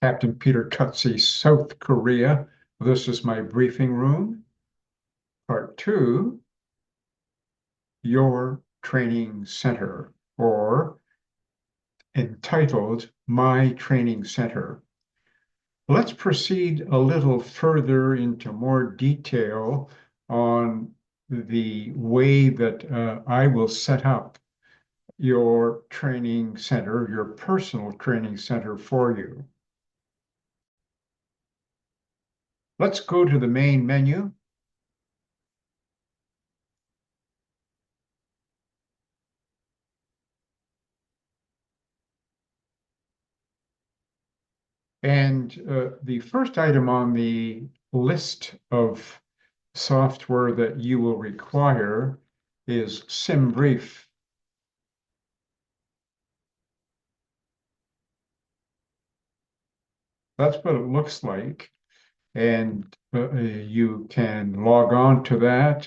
Captain Peter Cutsie, South Korea. This is my briefing room. Part 2, your training center, or entitled My Training Center. Let's proceed a little further into more detail on the way that I will set up your training center, your personal training center for you. Let's go to the main menu. And the first item on the list of software that you will require is SimBrief. That's what it looks like. And you can log on to that.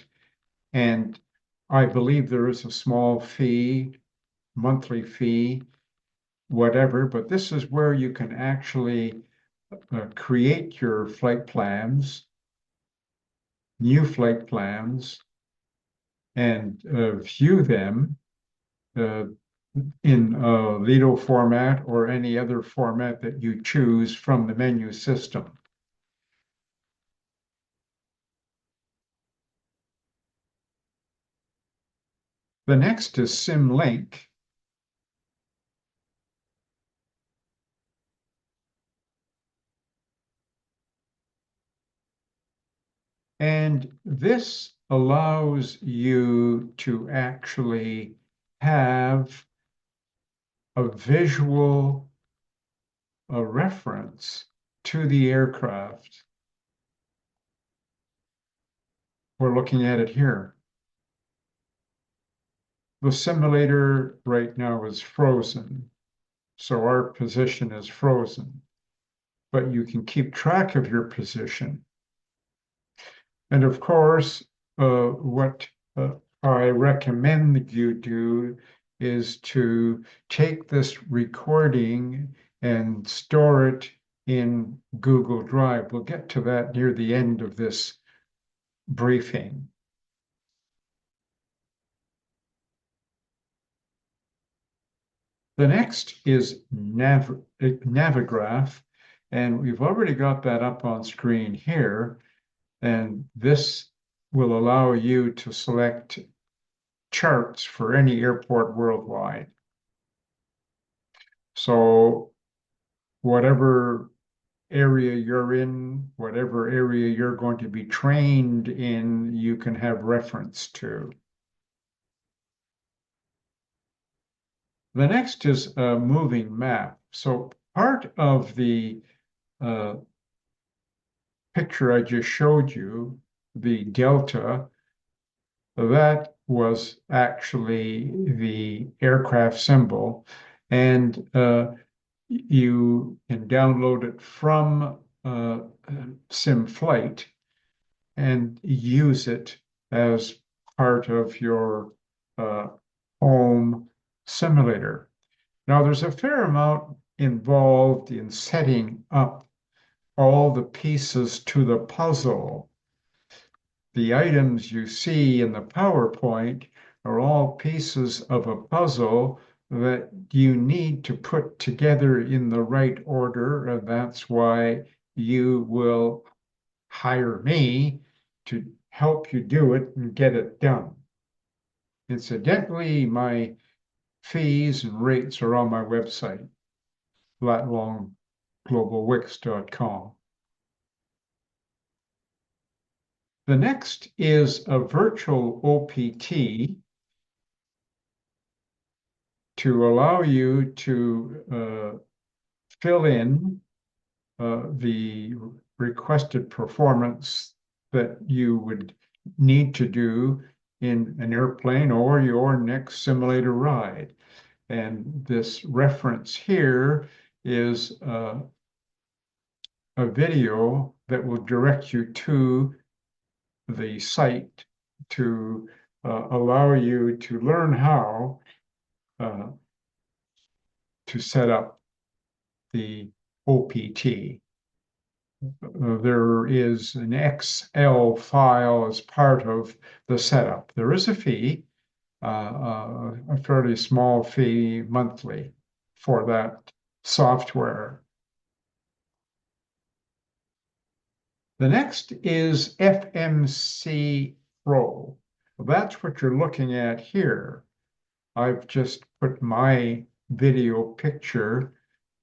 And I believe there is a small fee, monthly fee, whatever, but this is where you can actually create your flight plans, new flight plans, and view them in Lido format or any other format that you choose from the menu system. The next is SimLink. And this allows you to actually have a visual reference to the aircraft. We're looking at it here. The simulator right now is frozen, so our position is frozen, but you can keep track of your position. And of course, what I recommend you do is to take this recording and store it in Google Drive. We'll get to that near the end of this briefing. The next is Navigraph, and we've already got that up on screen here. And this will allow you to select charts for any airport worldwide. So whatever area you're in, whatever area you're going to be trained in, you can have reference to. The next is a moving map. So part of the picture I just showed you, the delta, that was actually the aircraft symbol. And you can download it from SimFlight and use it as part of your home simulator. Now, there's a fair amount involved in setting up all the pieces to the puzzle. The items you see in the PowerPoint are all pieces of a puzzle that you need to put together in the right order, and that's why you will hire me to help you do it and get it done. Incidentally, my fees and rates are on my website, flatlongglobalwix.com. The next is a virtual OPT to allow you to fill in the requested performance that you would need to do in an airplane or your next simulator ride. And this reference here is a video that will direct you to the site to allow you to learn how to set up the OPT. There is an Excel file as part of the setup. There is a fee, a fairly small fee monthly for that software. The next is FMC Pro. That's what you're looking at here. I've just put my video picture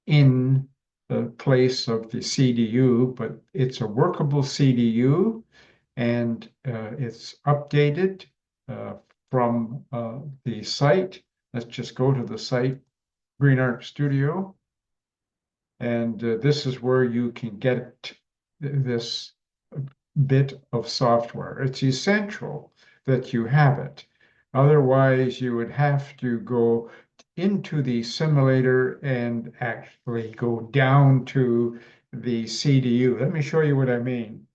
in the place of the CDU, but it's a workable CDU and it's updated from the site. Let's just go to the site, GreenArc Studio. And this is where you can get this bit of software. It's essential that you have it. Otherwise, you would have to go into the simulator and actually go down to the CDU. Let me show you what I mean.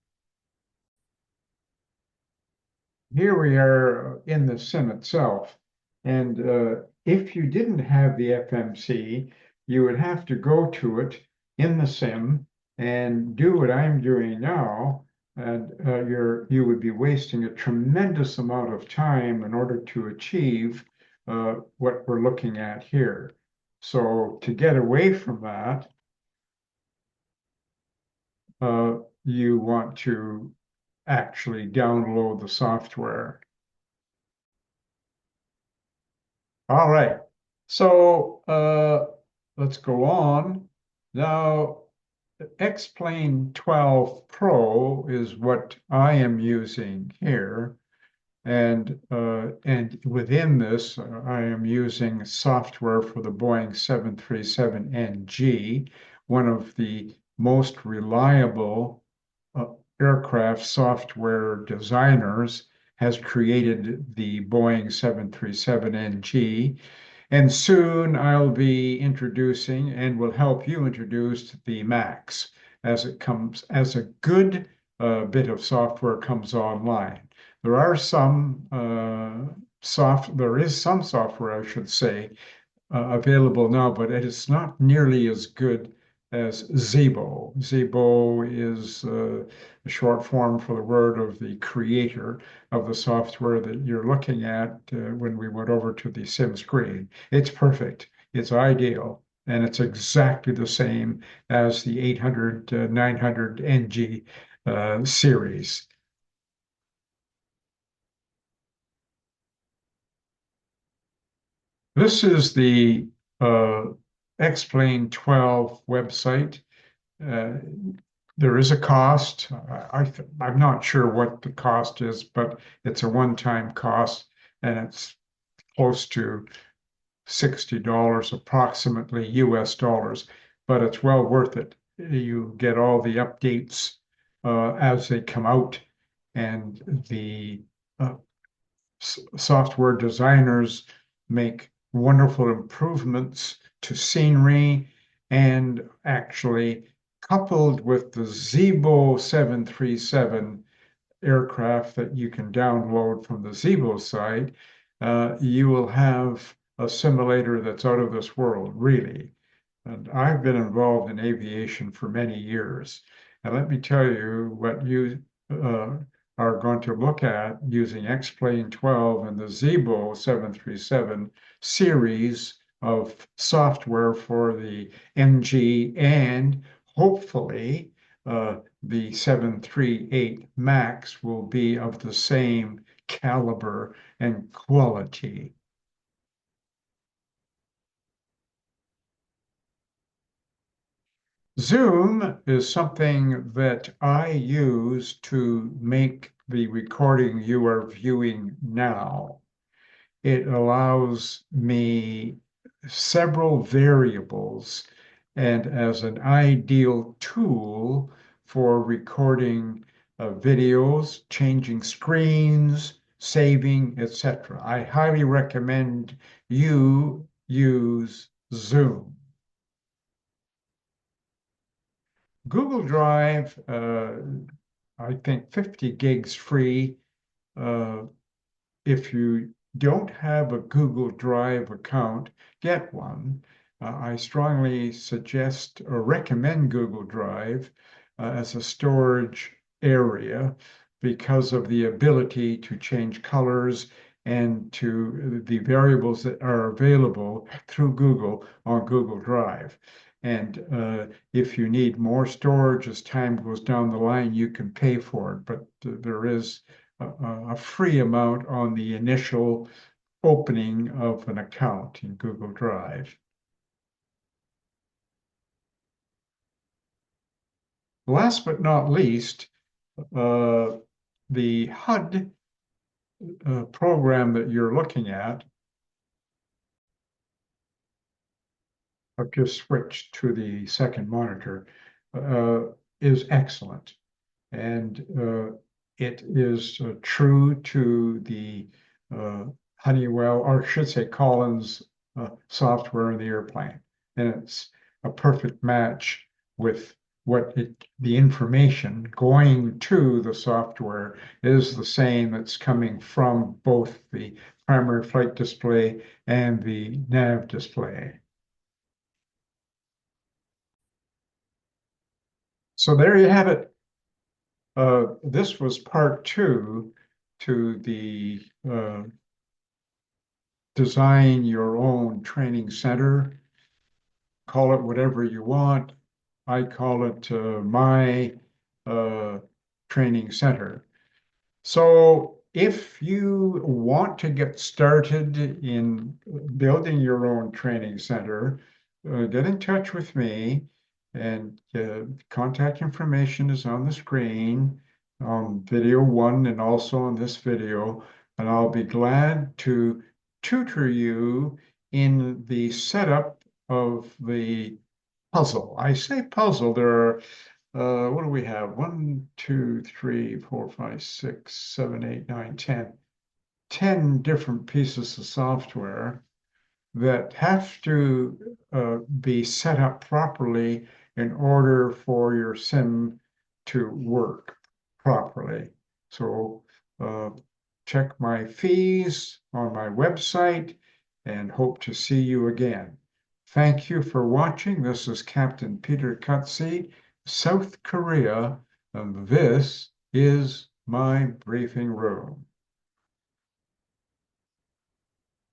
Here we are in the sim itself. And if you didn't have the FMC, you would have to go to it in the sim and do what I'm doing now. And you would be wasting a tremendous amount of time in order to achieve what we're looking at here. So to get away from that, you want to actually download the software. All right. So let's go on. Now, X-Plane 12 Pro is what I am using here. And within this, I am using software for the Boeing 737NG, one of the most reliable aircraft software designers has created the Boeing 737NG. And soon I'll be introducing and will help you introduce the MAX as it comes, as a good bit of software comes online. There are some there is some software, I should say, available now, but it is not nearly as good as Zibo. Zibo is a short form for the word of the creator of the software that you're looking at when we went over to the sim screen. It's perfect. It's ideal. And it's exactly the same as the 800, 900 NG series. This is the X-Plane 12 website. Uh, there is a cost. I'm not sure what the cost is, but it's a one-time cost, and it's close to $60 approximately US dollars, but it's well worth it. You get all the updates as they come out, and the software designers make wonderful improvements to scenery, and actually coupled with the Zibo 737 aircraft that you can download from the Zibo site, you will have a simulator that's out of this world, really. And I've been involved in aviation for many years. And let me tell you what you are going to look at using X-Plane 12 and the Zibo 737 series of software for the NG and hopefully the 738 MAX will be of the same caliber and quality. Zoom is something that I use to make the recording you are viewing now. It allows me several variables and as an ideal tool for recording videos, changing screens, saving, etc. I highly recommend you use Zoom. Google Drive, I think 50 gigs free. If you don't have a Google Drive account, get one. I strongly suggest or recommend Google Drive as a storage area because of the ability to change colors and to the variables that are available through Google on Google Drive. And if you need more storage as time goes down the line, you can pay for it. But there is a free amount on the initial opening of an account in Google Drive. Last but not least, the HUD program that you're looking at, I've just switched to the second monitor, is excellent. And it is true to the Honeywell, or I should say Collins software in the airplane. And it's a perfect match with the information going to the software is the same that's coming from both the primary flight display and the nav display. So there you have it. This was part 2 to the design your own training center. Call it whatever you want. I call it my training center. So if you want to get started in building your own training center, get in touch with me, and contact information is on the screen on video 1 and also on this video, and I'll be glad to tutor you in the setup of the puzzle. I say puzzle, there are what do we have? 1, 2, 3, 4, 5, 6, 7, 8, 9, 10. 10 different pieces of software that have to be set up properly in order for your sim to work properly. So check my fees on my website and hope to see you again. Thank you for watching. This is Captain Peter Cutsey, South Korea, and this is my briefing room.